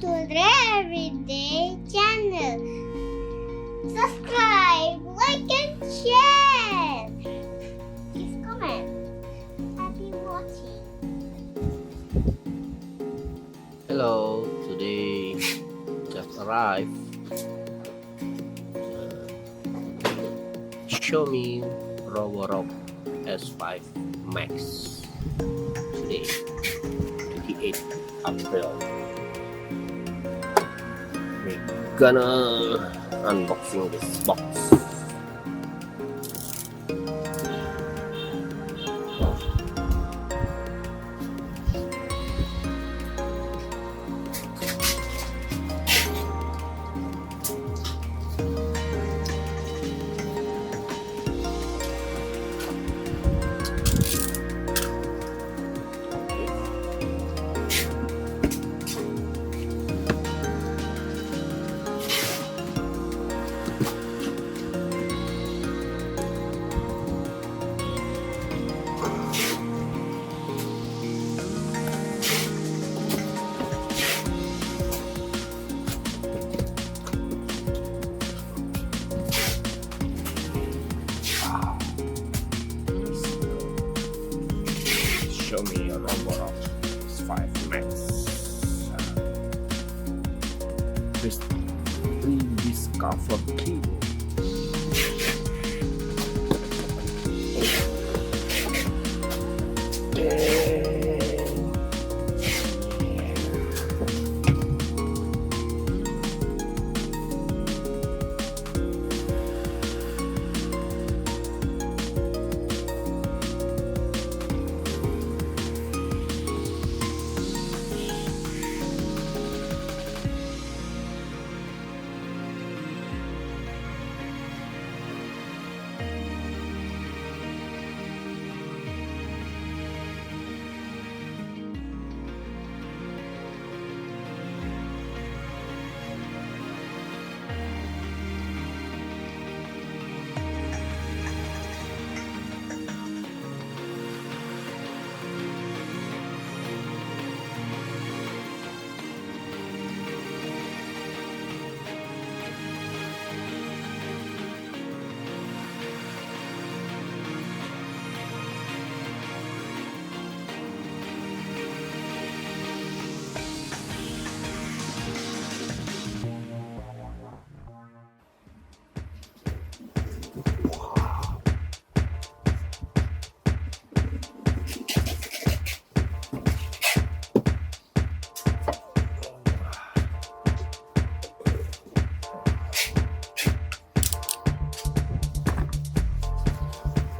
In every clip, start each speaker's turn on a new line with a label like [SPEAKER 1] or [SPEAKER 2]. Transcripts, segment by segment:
[SPEAKER 1] to the Everyday channel. Subscribe, like, and share. Please comment. Happy watching.
[SPEAKER 2] Hello, today just arrived. Xiaomi Roborock S5 Max. Today, 28 April. We're gonna unboxing this box. Xiaomi Roborock S5 Max. Rediscover key.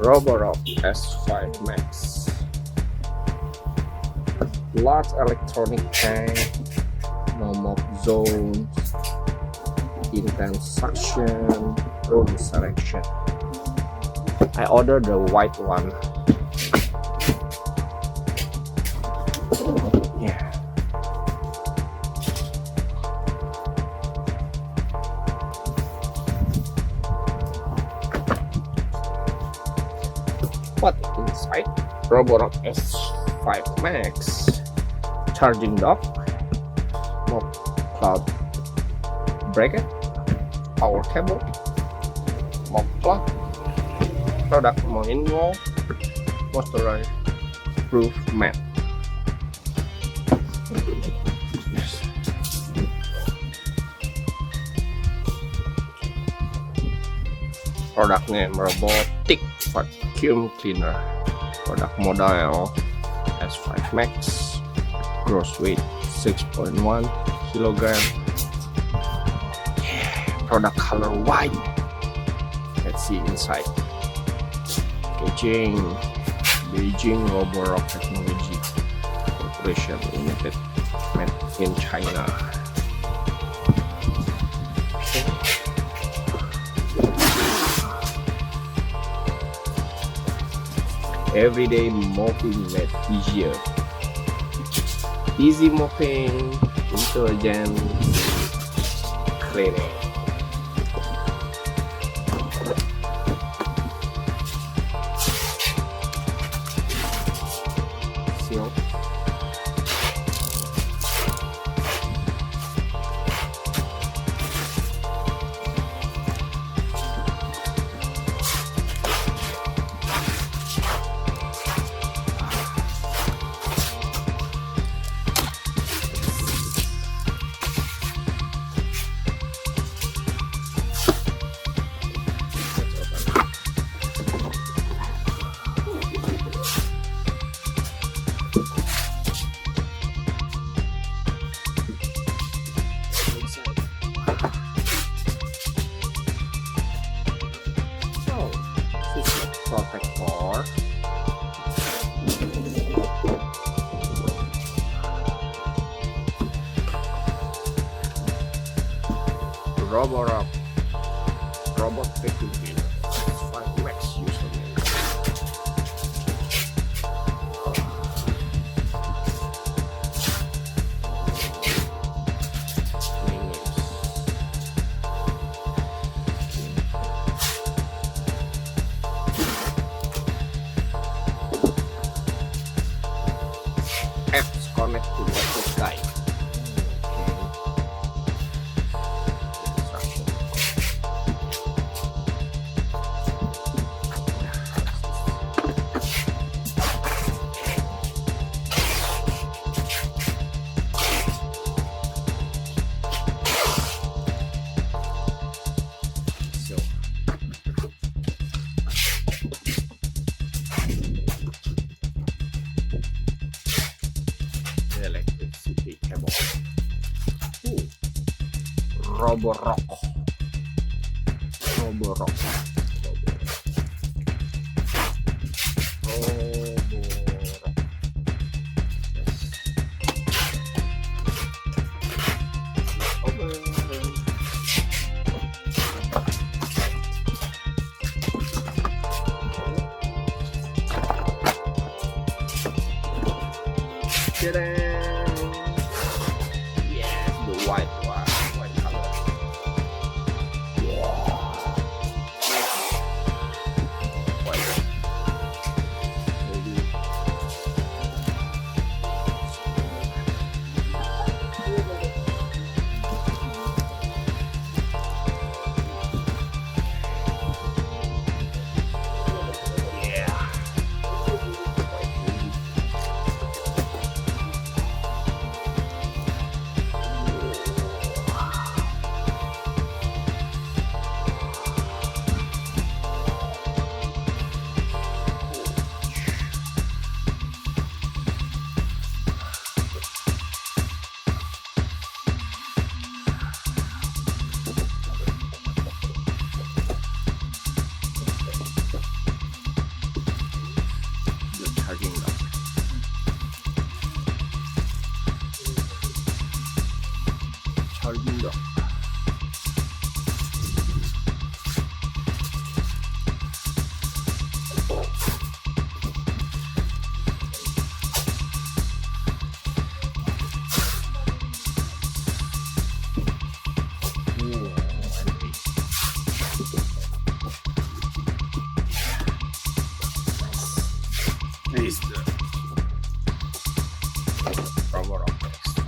[SPEAKER 2] Roborock S5 Max. Large electronic tank, no mop zones, intense suction, room selection. I ordered the white one. Yeah. What inside Roborock S5 Max? Charging dock, mop cloud bracket, power cable, mop plug, product manual, moisturizer proof mat. Product name robotic vacuum cleaner. Product model S5 Max. Gross weight 6.1 kilogram. Product color white. Let's see inside. Packaging. Beijing Roborock Technology Corporation Limited. Made in China. Everyday mopping made easier. Easy mopping, intelligent cleaning. Seal. Roborock robot vacuum cleaner S5 Max username. Apps connect to network guide. Instruction. So, electricity cable. Ooh. Roborock. Roborock. Roborock. Ta-da! Yes, the white one, white color. Nice. White. Maybe. Yeah. The charging dock. Charging dock. Ooh, this is the Roborock S5.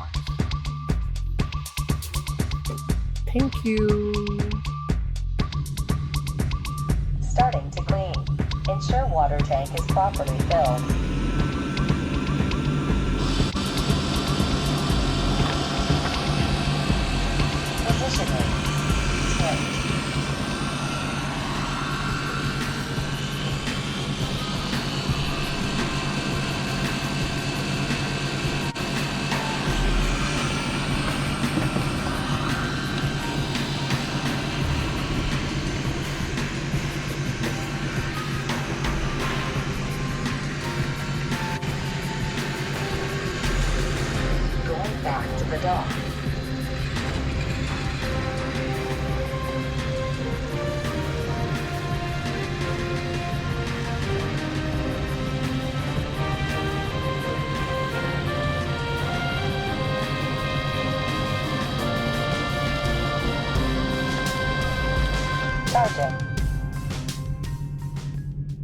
[SPEAKER 2] Thank you.
[SPEAKER 3] Starting to clean. Ensure water tank is properly filled. Positioning. Switch. Going back to the dock.